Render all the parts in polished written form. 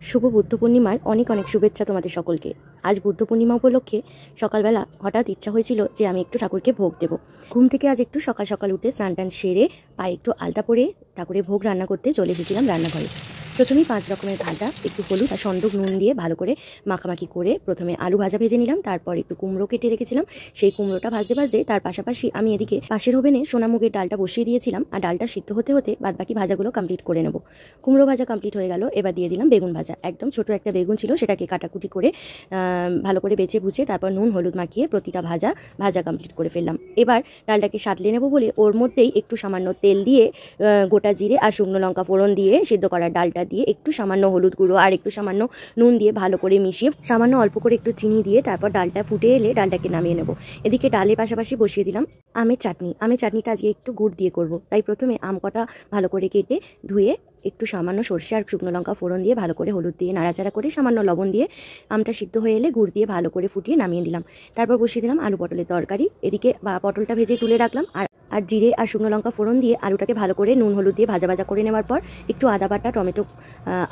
শুভ বুদ্ধ পূর্ণিমার অনেক অনেক শুভেচ্ছা তোমাদের সকলকে। আজ বুদ্ধ পূর্ণিমা উপলক্ষে সকালবেলা হঠাৎ ইচ্ছা হয়েছিল যে আমি একটু ঠাকুরকে ভোগ দেব। ঘুম থেকে আজ একটু সকাল সকাল উঠে স্নান টান সেরে পায়ে একটু আলতা পরে ঠাকুরের ভোগ রান্না করতে চলে এসেছিলাম রান্নাঘরে। প্রথমেই 5 রকমের ভাজা, একটু হলুদ আর সন্দক নুন দিয়ে ভালো করে মাখামাখি করে প্রথমে আলু ভাজা ভেজে নিলাম। তারপর একটু কুমড়ো কেটে রেখেছিলাম, সেই কুমড়োটা ভাজতে ভাজতে তার পাশাপাশি আমি এদিকে পাশের ওভেনে সোনামুগের ডালটা বসিয়ে দিয়েছিলাম। আর ডালটা সিদ্ধ হতে হতে বাদবাকি ভাজাগুলো কমপ্লিট করে নেব। কুমড়ো ভাজা কমপ্লিট হয়ে গেল, এবার দিয়ে দিলাম বেগুন ভাজা। একদম ছোট একটা বেগুন ছিল, সেটাকে কাটাকুটি করে ভালো করে বেছে বুঝে তারপর নুন হলুদ মাখিয়ে প্রতিটা ভাজা কমপ্লিট করে ফেললাম। এবার ডালটাকে সাঁতলে নেব বলে ওর মধ্যেই একটু সামান্য তেল দিয়ে গোটা জিরে আর শুকনো লঙ্কা ফোড়ন দিয়ে সিদ্ধ করা ডালটা দিয়ে একটু সামান্য হলুদ গুঁড়ো আর একটু সামান্য নুন দিয়ে ভালো করে মিশিয়ে সামান্য অল্প করে একটু চিনি দিয়ে তারপর ডালটা ফুটে এলে ডালটাকে নামিয়ে নেব। এদিকে ডালের পাশাপাশি বসিয়ে দিলাম আমের চাটনি। আমের চাটনিটা আজকে একটু গুড় দিয়ে করব, তাই প্রথমে আম কটা ভালো করে কেটে ধুয়ে একটু সামান্য সর্ষে আর শুকনো লঙ্কা ফোড়ন দিয়ে ভালো করে হলুদ দিয়ে নাড়াচাড়া করে সামান্য লবণ দিয়ে আমটা সিদ্ধ হয়ে এলে গুড় দিয়ে ভালো করে ফুটিয়ে নামিয়ে দিলাম। তারপর বসিয়ে দিলাম আলু পটলের তরকারি। এদিকে পটলটা ভেজে তুলে রাখলাম আর জিরে আর শুকনো লঙ্কা ফোড়ন দিয়ে আলুটাকে ভালো করে নুন হলুদ দিয়ে ভাজা করে নেওয়ার পর একটু আদা বাটা, টমেটো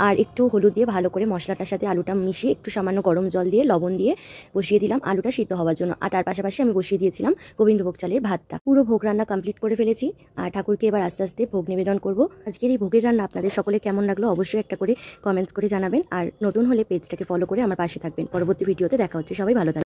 আর একটু হলুদ দিয়ে ভালো করে মশলাটার সাথে আলুটা মিশিয়ে একটু সামান্য গরম জল দিয়ে লবণ দিয়ে বসিয়ে দিলাম আলুটা সিদ্ধ হওয়ার জন্য। আর তার পাশাপাশি আমি বসিয়ে দিয়েছিলাম গোবিন্দভোগ চালের ভাতটা। পুরো ভোগ রান্না কমপ্লিট করে ফেলেছি আর ঠাকুরকে এবার আস্তে আস্তে ভোগ নিবেদন করব। আজকের এই ভোগের রান্না আপনাদের সকলে কেমন লাগলো অবশ্যই একটা করে কমেন্টস করে জানাবেন। আর নতুন হলে পেজটাকে ফলো করে আমার পাশে থাকবেন। পরবর্তী ভিডিওতে দেখা হচ্ছে, সবাই ভালো থাকবেন।